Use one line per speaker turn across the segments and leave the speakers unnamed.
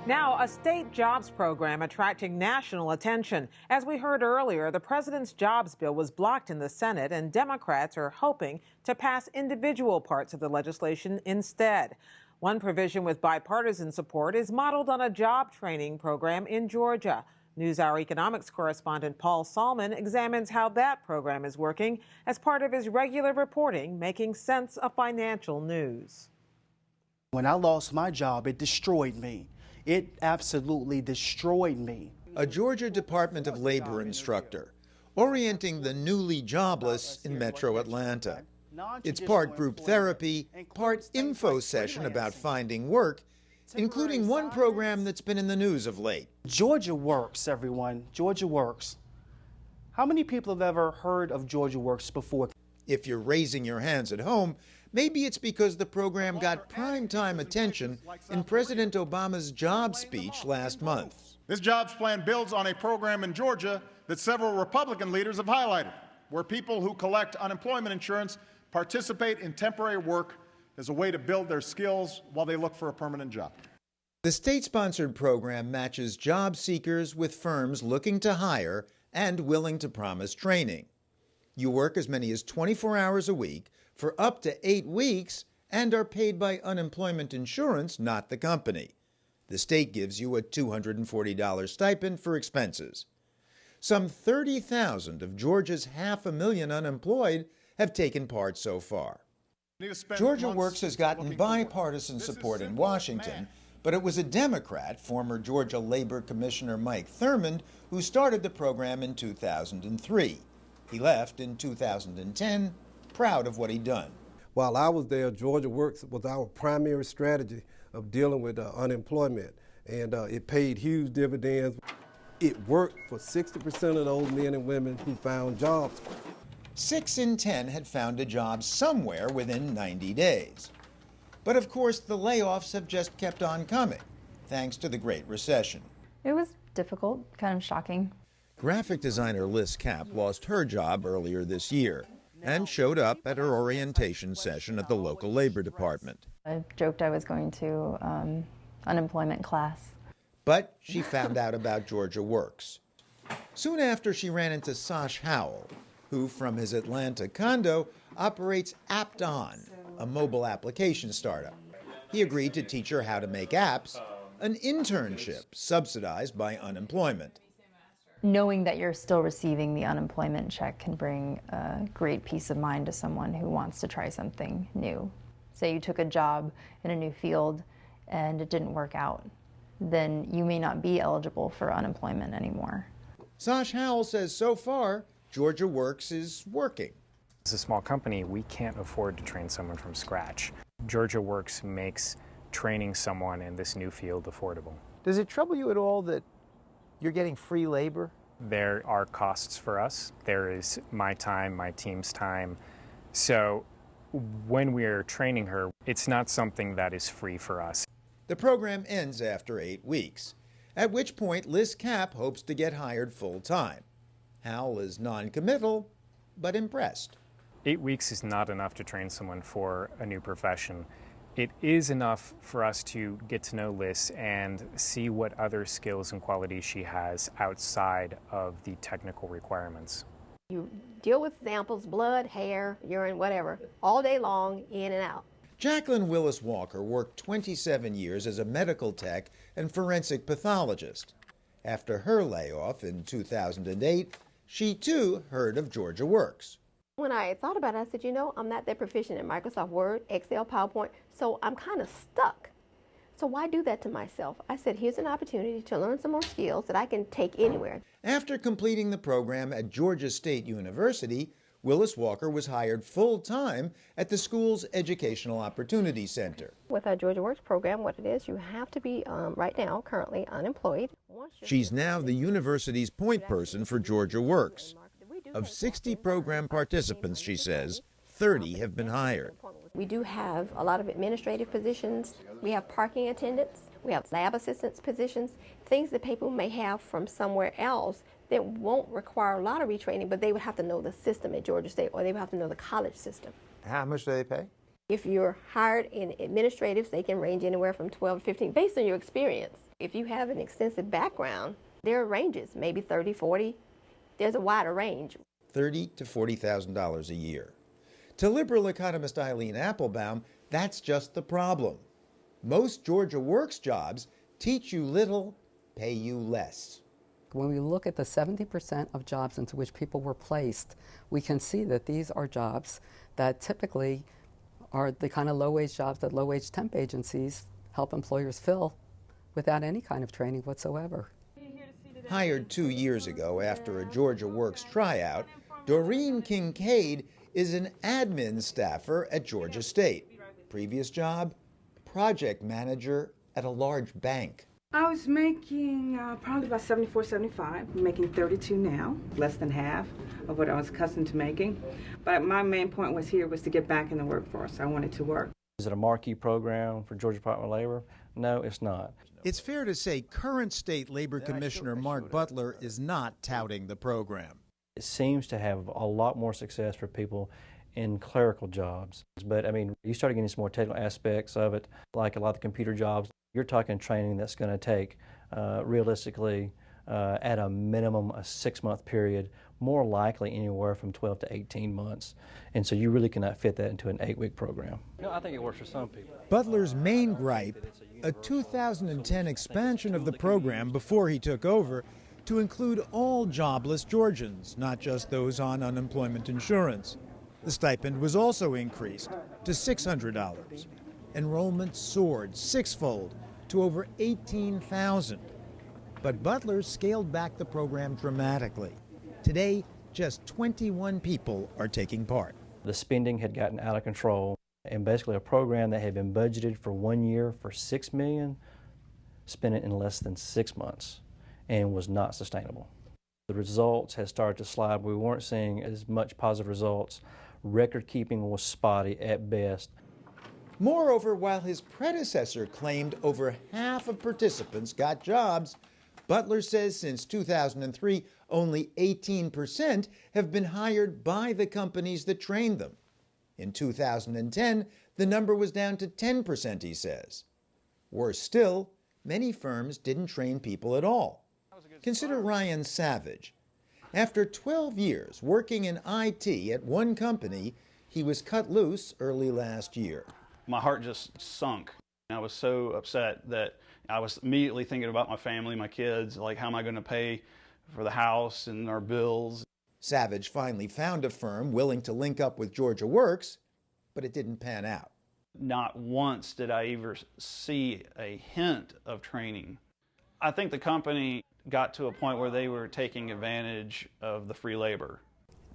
Now, a state jobs program attracting national attention. As we heard earlier, the president's jobs bill was blocked in the Senate, and Democrats are hoping to pass individual parts of the legislation instead. One provision with bipartisan support is modeled on a job training program in Georgia. NewsHour economics correspondent Paul Salmon examines how that program is working as part of his regular reporting, making sense of financial news.
When I lost my job, it destroyed me. It absolutely destroyed me.
A Georgia Department of Labor instructor, orienting the newly jobless in Metro Atlanta. It's part group therapy, part info session about finding work, including one program that's been in the news of late.
Georgia Works, everyone. Georgia Works. How many people have ever heard of Georgia Works before?
If you're raising your hands at home, maybe it's because the program got primetime attention in President Obama's job speech last month.
This jobs plan builds on a program in Georgia that several Republican leaders have highlighted, where people who collect unemployment insurance participate in temporary work as a way to build their skills while they look for a permanent job.
The state-sponsored program matches job seekers with firms looking to hire and willing to promise training. You work as many as 24 hours a week for up to 8 weeks and are paid by unemployment insurance, not the company. The state gives you a $240 stipend for expenses. Some 30,000 of Georgia's 500,000 unemployed have taken part so far. Georgia Works has gotten bipartisan support in Washington, but it was a Democrat, former Georgia Labor Commissioner Mike Thurmond, who started the program in 2003. He left in 2010, proud of what he'd done.
While I was there, Georgia Works was our primary strategy of dealing with unemployment, and it paid huge dividends. It worked for 60% of those men and women who found jobs.
6 in 10 had found a job somewhere within 90 days. But of course, the layoffs have just kept on coming, thanks to the Great Recession.
It was difficult, kind of shocking.
Graphic designer Liz Kapp lost her job earlier this year and showed up at her orientation session at the local labor department.
I joked I was going to unemployment class.
But she found out about Georgia Works. Soon after, she ran into Sash Howell, who from his Atlanta condo operates ApptOn, a mobile application startup. He agreed to teach her how to make apps, an internship subsidized by unemployment.
Knowing that you're still receiving the unemployment check can bring a great peace of mind to someone who wants to try something new. Say you took a job in a new field and it didn't work out, then you may not be eligible for unemployment anymore.
Sash Howell says so far, Georgia Works is working.
As a small company, we can't afford to train someone from scratch. Georgia Works makes training someone in this new field affordable.
Does it trouble you at all that you're getting free labor?
There are costs for us. There is my time, my team's time. So when we're training her, it's not something that is free for us.
The program ends after 8 weeks, at which point Liz Kapp hopes to get hired full-time. Howell is non-committal, but impressed.
8 weeks is not enough to train someone for a new profession. It is enough for us to get to know Liz and see what other skills and qualities she has outside of the technical requirements.
You deal with samples, blood, hair, urine, whatever, all day long, in and out.
Jacqueline Willis Walker worked 27 years as a medical tech and forensic pathologist. After her layoff in 2008, she too heard of Georgia Works.
When I thought about it, I said, you know, I'm not that proficient in Microsoft Word, Excel, PowerPoint, so I'm kind of stuck. So why do that to myself? I said, here's an opportunity to learn some more skills that I can take anywhere.
After completing the program at Georgia State University, Willis Walker was hired full-time at the school's Educational Opportunity Center.
With our Georgia Works program, what it is, you have to be right now currently unemployed.
She's now the university's point person for Georgia Works. Of 60 program participants, she says, 30 have been hired.
We do have a lot of administrative positions. We have parking attendants. We have lab assistants positions, things that people may have from somewhere else that won't require a lot of retraining, but they would have to know the system at Georgia State, or they would have to know the college system.
How much do they pay?
If you're hired in administratives, they can range anywhere from 12 to 15, based on your experience. If you have an extensive background, there are ranges, maybe 30, 40. There's a wider range.
$30,000 to $40,000 a year. To liberal economist Eileen Applebaum, that's just the problem. Most Georgia Works jobs teach you little, pay you less.
When we look at the 70% of jobs into which people were placed, we can see that these are jobs that typically are the kind of low-wage jobs that low-wage temp agencies help employers fill without any kind of training whatsoever.
Hired 2 years ago after a Georgia Works tryout, Doreen Kincaid is an admin staffer at Georgia State. Previous job, project manager at a large bank.
I was making probably about $74, $75. I'm making $32 now, less than half of what I was accustomed to making. But my main point was to get back in the workforce. I wanted to work.
Is it a marquee program for Georgia Department of Labor? No, it's not.
It's fair to say current state labor commissioner Mark Butler is not touting the program.
It seems to have a lot more success for people in clerical jobs. But I mean, you start getting some more technical aspects of it, like a lot of the computer jobs. You're talking training that's going to take, realistically, at a minimum, a 6-month period, more likely anywhere from 12 to 18 months. And so you really cannot fit that into an 8-week program. No, I think it works for some people.
Butler's main gripe, a 2010 expansion of the program before he took over to include all jobless Georgians, not just those on unemployment insurance. The stipend was also increased to $600. Enrollment soared sixfold to over 18,000. But Butler scaled back the program dramatically. Today, just 21 people are taking part.
The spending had gotten out of control, and basically a program that had been budgeted for 1 year for $6 million, spent it in less than 6 months, and was not sustainable. The results had started to slide. We weren't seeing as much positive results. Record keeping was spotty at best.
Moreover, while his predecessor claimed over half of participants got jobs, Butler says since 2003, only 18% have been hired by the companies that trained them. In 2010, the number was down to 10%, he says. Worse still, many firms didn't train people at all. Consider Ryan Savage. After 12 years working in IT at one company, he was cut loose early last year.
My heart just sunk. I was so upset that I was immediately thinking about my family, my kids, like how am I going to pay for the house and our bills.
Savage finally found a firm willing to link up with Georgia Works, but it didn't pan out.
Not once did I ever see a hint of training. I think the company got to a point where they were taking advantage of the free labor.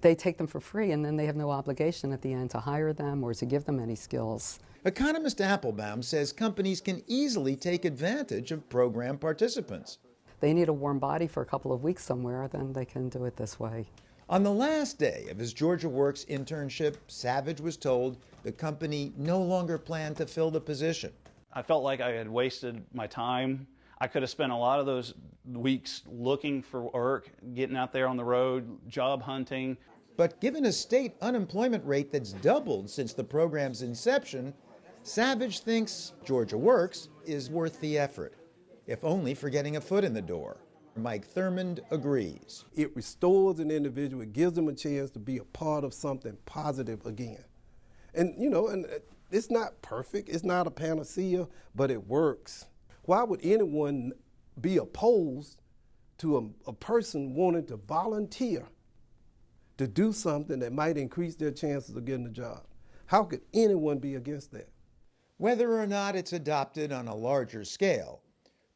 They take them for free, and then they have no obligation at the end to hire them or to give them any skills.
Economist Applebaum says companies can easily take advantage of program participants.
They need a warm body for a couple of weeks somewhere, then they can do it this way.
On the last day of his Georgia Works internship, Savage was told the company no longer planned to fill the position.
I felt like I had wasted my time. I could have spent a lot of those weeks looking for work, getting out there on the road, job hunting.
But given a state unemployment rate that's doubled since the program's inception, Savage thinks Georgia Works is worth the effort, if only for getting a foot in the door. Mike Thurmond agrees.
It restores an individual, it gives them a chance to be a part of something positive again. And, you know, and it's not perfect, it's not a panacea, but it works. Why would anyone be opposed to a person wanting to volunteer to do something that might increase their chances of getting a job? How could anyone be against that?
Whether or not it's adopted on a larger scale,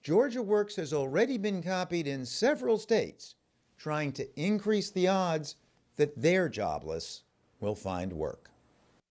Georgia Works has already been copied in several states, trying to increase the odds that they're jobless will find work.